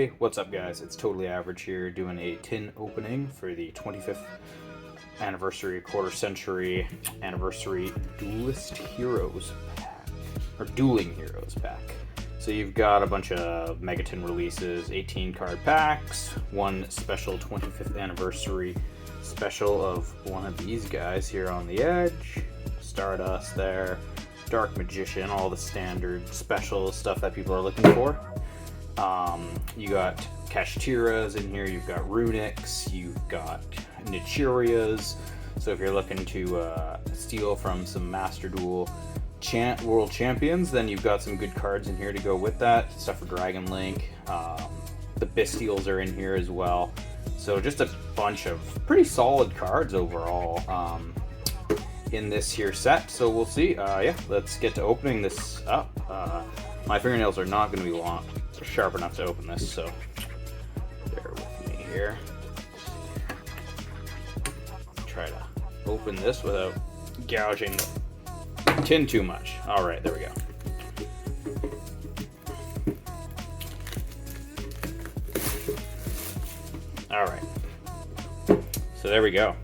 Hey, what's up guys? It's Totally Average here doing a tin opening for the 25th anniversary, quarter century anniversary Duelist Heroes pack, or Dueling Heroes pack. So you've got a bunch of Megatin releases, 18 card packs, one special 25th anniversary special of one of these guys here on the edge, Stardust there, Dark Magician, all the standard special stuff that people are looking for. You got Kashtiras in here, you've got Runics, you've got Nichirias. So if you're looking to steal from some Master Duel World Champions, then you've got some good cards in here to go with that. Stuff for Dragon Link. The Bistials are in here as well. So just a bunch of pretty solid cards overall in this here set. So we'll see. Yeah, let's get to opening this up. My fingernails are not going to be sharp enough to open this, so bear with me here. Try to open this without gouging the tin too much. All right, there we go. All right, so there we go.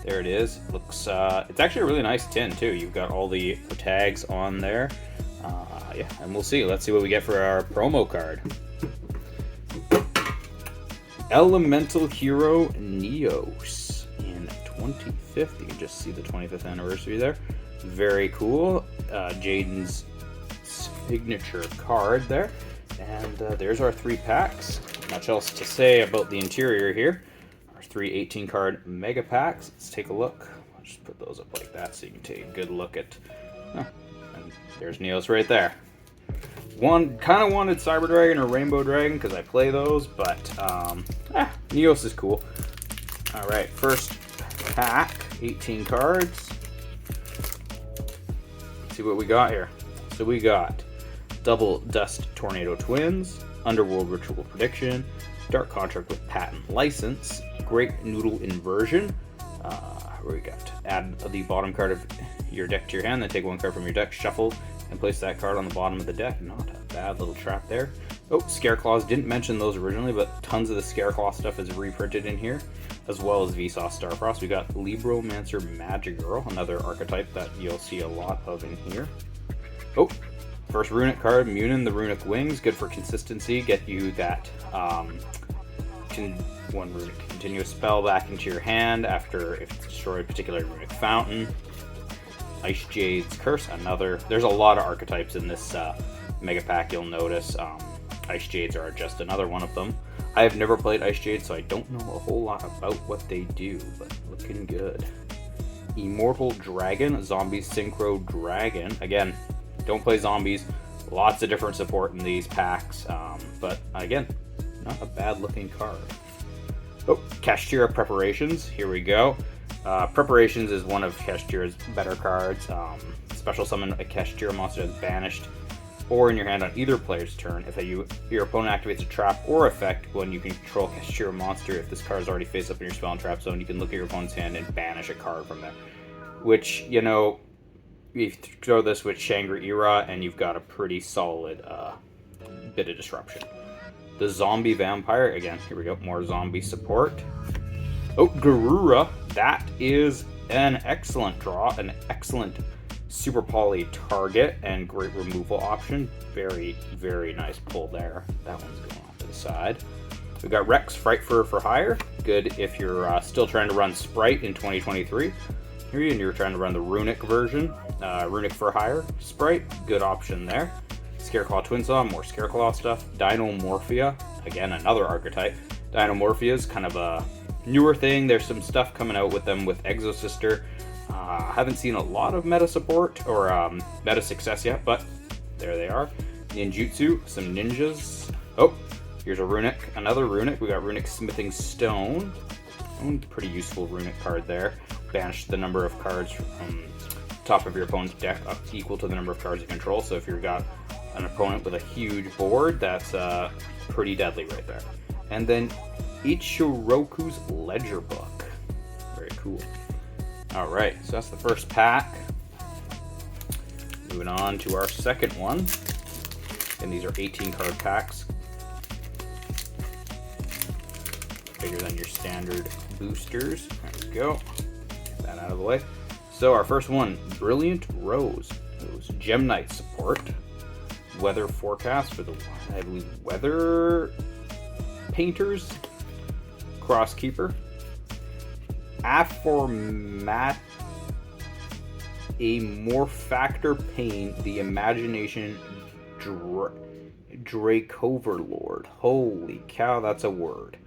There it is. Looks, it's actually a really nice tin too. You've got all the tags on there. Yeah, and we'll see. Let's see what we get for our promo card. Elemental Hero Neos in 25th. You can just see the 25th anniversary there. Very cool. Jaden's signature card there. And there's our 3 packs. Much else to say about the interior here. Our 3 18 card mega packs. Let's take a look. I'll just put those up like that so you can take a good look at. And there's Neos right there. Kind of wanted Cyber Dragon or Rainbow Dragon because I play those, but Neos is cool. All right, first pack, 18 cards. Let's see what we got here. So we got Double Dust Tornado Twins, Underworld Ritual Prediction, Dark Contract with Patent License, Great Noodle Inversion. Where we got? Add the bottom card of your deck to your hand, then take one card from your deck, shuffle, and place that card on the bottom of the deck. Not a bad little trap there. Oh, Scareclaws. Didn't mention those originally, but tons of the Scareclaw stuff is reprinted in here, as well as Vsauce Starfrost. We got Libromancer Magic Girl, another archetype that you'll see a lot of in here. Oh, first Runic card, Munin the Runic Wings. Good for consistency. Get you that one Runic continuous spell back into your hand after if it's destroyed, particularly Runic Fountain. Ice Jade's Curse, another. There's a lot of archetypes in this mega pack, you'll notice. Ice Jades are just another one of them. I have never played Ice Jade, so I don't know a whole lot about what they do, but looking good. Immortal Dragon, Zombie Synchro Dragon. Again, don't play zombies. Lots of different support in these packs, but again, not a bad looking card. Oh, Kashtira Preparations, here we go. Preparations is one of Kashtira's better cards. Special summon a Kashtira monster that's banished or in your hand on either player's turn. If your opponent activates a trap or effect when you can control Kashtira monster, if this card is already face up in your spell and trap zone, you can look at your opponent's hand and banish a card from there. Which, you know, you throw this with Shangri-Ira and you've got a pretty solid bit of disruption. The Zombie Vampire, again, here we go, more zombie support. Oh, Garura, that is an excellent draw, an excellent super poly target, and great removal option. Very, very nice pull there. That one's going off to the side. We've got Rex, Fright for Hire. Good if you're still trying to run Sprite in 2023. Here, and you're trying to run the Runic version. Runic for Hire Sprite, good option there. Scareclaw Twinsaw, more Scareclaw stuff. Dinomorphia, again, another archetype. Dinomorphia is kind of a newer thing. There's some stuff coming out with them with Exosister. Haven't seen a lot of meta support or meta success yet, but there they are. Ninjutsu, some ninjas. Oh, here's a Runic, another Runic. We got Runic Smithing Stone. Pretty useful Runic card there. Banish the number of cards from top of your opponent's deck up equal to the number of cards you control. So if you've got an opponent with a huge board, that's pretty deadly right there. And then Ichiroku's Ledger Book. Very cool. All right, so that's the first pack. Moving on to our second one. And these are 18 card packs. bigger than your standard boosters. There we go. Get that out of the way. So our first one, Brilliant Rose. Gem Knight support. Weather forecast for the, I believe, Weather Painters. Crosskeeper. Amorphactor Pain, the Imagination Dracoverlord. Holy cow, that's a word.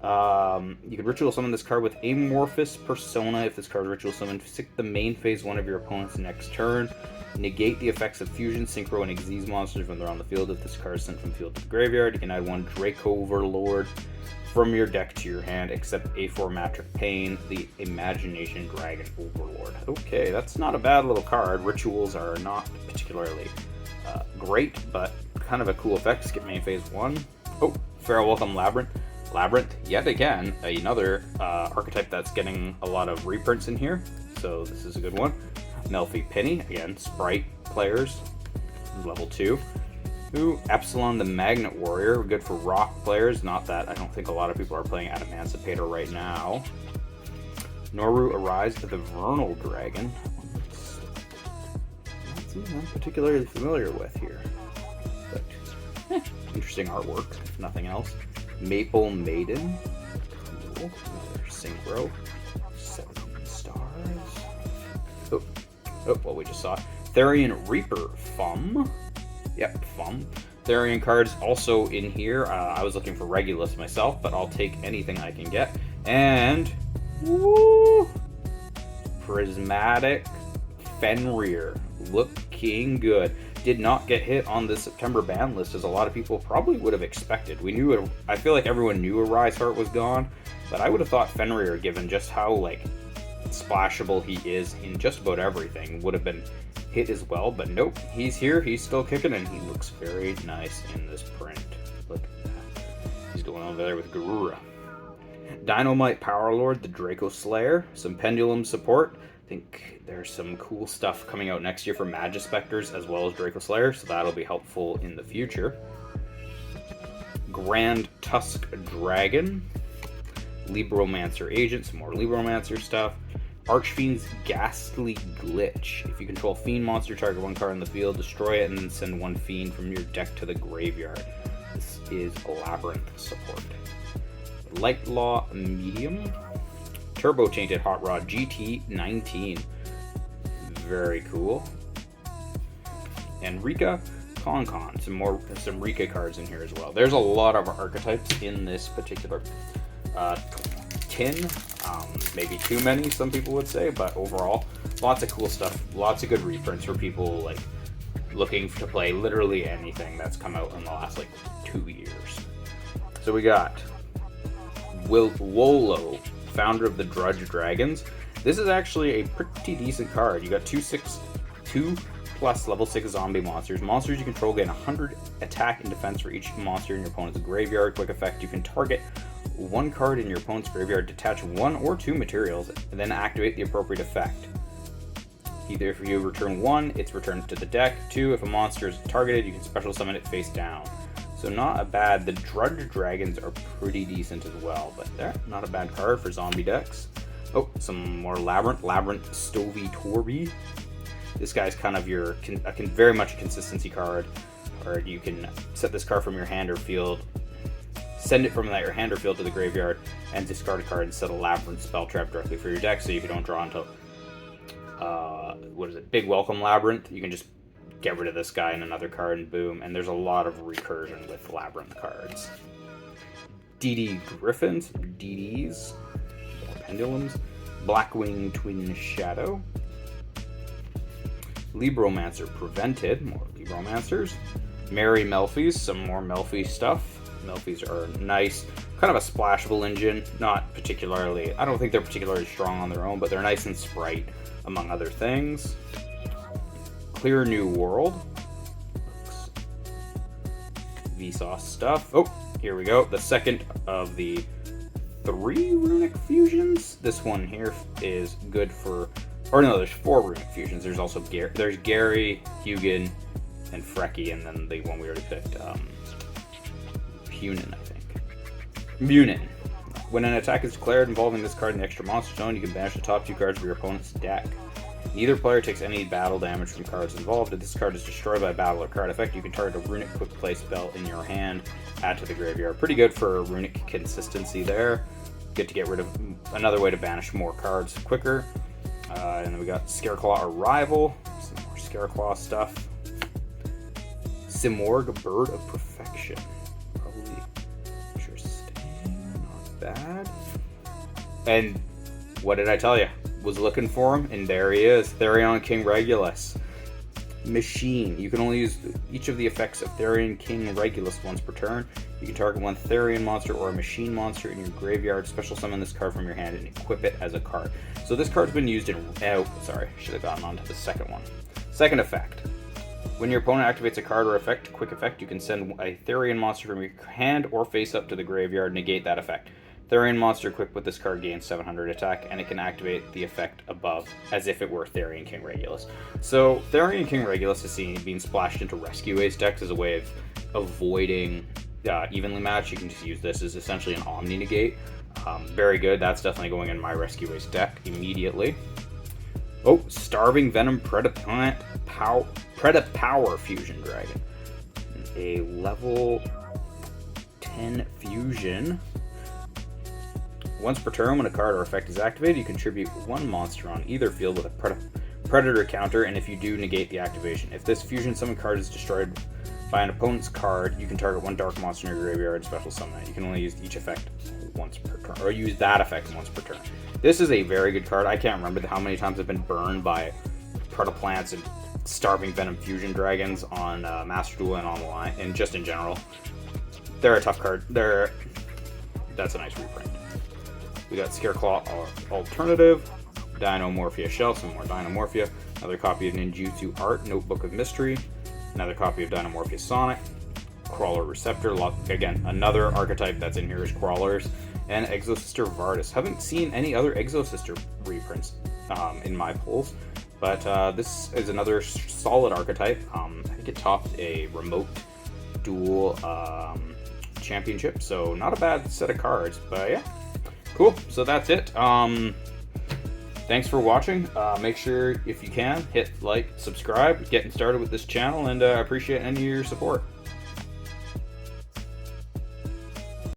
You can ritual summon this card with Amorphous Persona. If this card is ritual summoned, stick the main phase one of your opponent's next turn. Negate the effects of Fusion, Synchro, and Xyz monsters when they're on the field. If this card is sent from field to the graveyard, you can add one Dracoverlord from your deck to your hand, except Aformatic Pain, the Imagination Dragon Overlord. Okay, that's not a bad little card. Rituals are not particularly great, but kind of a cool effect. Skip main phase one. Oh, Farewell Welcome Labyrinth. Labyrinth, yet again, another archetype that's getting a lot of reprints in here, so this is a good one. Melfi Penny, again, Sprite players, level 2. Ooh, Epsilon the Magnet Warrior, good for rock players, not that I don't think a lot of people are playing Adamantipator right now. Noru Arise, the Vernal Dragon. Not something I'm particularly familiar with here, but interesting artwork, if nothing else. Maple Maiden, cool. Another Synchro, 7 stars. Oh, well, we just saw it. Therian Reaper, Fum. Yep, Fum. Therian cards also in here. I was looking for Regulus myself, but I'll take anything I can get. And, woo! Prismatic Fenrir, looking good. Did not get hit on the September ban list as a lot of people probably would have expected. We knew it. I feel like everyone knew Arise Heart was gone, but I would have thought Fenrir, given just how splashable he is in just about everything, would have been hit as well. But nope, he's here. He's still kicking, and he looks very nice in this print. Look at that. He's going over there with Garura. Dynamite Powerlord, the Draco Slayer. Some Pendulum support. I think there's some cool stuff coming out next year for Magispectors as well as Draco Slayer, so that'll be helpful in the future. Grand Tusk Dragon, Libromancer Agent, some more Libromancer stuff. Archfiend's Ghastly Glitch. If you control Fiend monster, target one card in the field, destroy it, and then send one Fiend from your deck to the graveyard. This is Labyrinth support. Lightlaw Medium. Turbo Tainted Hot Rod GT19. Very cool. And Rika Con. Some Rika cards in here as well. There's a lot of archetypes in this particular tin. Maybe too many, some people would say, but overall, lots of cool stuff. Lots of good reprints for people looking to play literally anything that's come out in the last 2 years. So we got Wolo, founder of the Drudge Dragons. This is actually a pretty decent card. You got 2 plus level 6 zombie monsters. Monsters you control gain 100 attack and defense for each monster in your opponent's graveyard. Quick effect, you can target one card in your opponent's graveyard, detach 1 or 2 materials, and then activate the appropriate effect. Either if you return 1, it's returned to the deck. 2, if a monster is targeted, you can special summon it face down. So not a bad. The Drudge Dragons are pretty decent as well, but they're not a bad card for zombie decks. Oh, some more Labyrinth Stovey Torby. This guy's kind of very much a consistency card, or you can set this card from your hand or field, send it from your hand or field to the graveyard, and discard a card and set a Labyrinth spell trap directly for your deck. So if you don't draw until Big Welcome Labyrinth, you can just get rid of this guy and another card, and boom. And there's a lot of recursion with Labyrinth cards. DD Griffins, DDs, more Pendulums, Blackwing Twin Shadow, Libromancer Prevented, more Libromancers, Merry Melfis, some more Melfi stuff. Melfis are nice, kind of a splashable engine, not particularly, I don't think they're particularly strong on their own, but they're nice and Sprite, among other things. Clear New World, Vsauce stuff. Oh, here we go, the second of the 3 runic fusions. This one here is good for, or no, there's 4 runic fusions. There's also there's Gary, Hugin, and Frecky, and then the one we already picked, Punin, I think. Munin. When an attack is declared involving this card in the extra monster zone, you can banish the top 2 cards of your opponent's deck. Neither player takes any battle damage from cards involved. If this card is destroyed by a battle or card effect, you can target a runic quick play spell in your hand, add to the graveyard. Pretty good for runic consistency there. Good to get rid of another way to banish more cards quicker. And then we got Scareclaw Arrival, some more Scareclaw stuff. Simorg, Bird of Perfection. Probably interesting, not bad. And what did I tell you? Was looking for him, and there he is. Therion King Regulus. Machine. You can only use each of the effects of Therion King Regulus once per turn. You can target one Therion monster or a machine monster in your graveyard, special summon this card from your hand, and equip it as a card. So this card's been used in... Oh, sorry. Should have gotten on to the second one. Second effect. When your opponent activates a card or effect, quick effect, you can send a Therion monster from your hand or face up to the graveyard, negate that effect. Therion monster equipped with this card gains 700 attack, and it can activate the effect above as if it were Therion King Regulus. So Therion King Regulus is seen being splashed into Rescue Ace decks as a way of avoiding evenly matched. You can just use this as essentially an Omni Negate. Very good. That's definitely going in my Rescue Ace deck immediately. Oh, Starving Venom Predapower Fusion Dragon. A level 10 fusion. Once per turn, when a card or effect is activated, you contribute 1 monster on either field with a predator counter, and if you do, negate the activation. If this fusion summon card is destroyed by an opponent's card, you can target 1 dark monster in your graveyard and special summon it. You can only use each effect once per turn, or use that effect once per turn. This is a very good card. I can't remember how many times I've been burned by Predaplants and Starving Venom Fusion Dragons on Master Duel and online, and just in general. They're a tough card. That's a nice reprint. We got Scareclaw Alternative, Dinomorphia Shell, some more Dinomorphia, another copy of Ninjutsu Art, Notebook of Mystery, another copy of Dinomorphia Sonic, Crawler Receptor, again, another archetype that's in here is Crawlers, and Exosister Vardis. Haven't seen any other Exosister reprints in my pulls, but this is another solid archetype. I think it topped a remote duel championship, so not a bad set of cards, but yeah. Cool, so that's it. Thanks for watching. Make sure, if you can, hit like, subscribe, getting started with this channel, and I appreciate any of your support.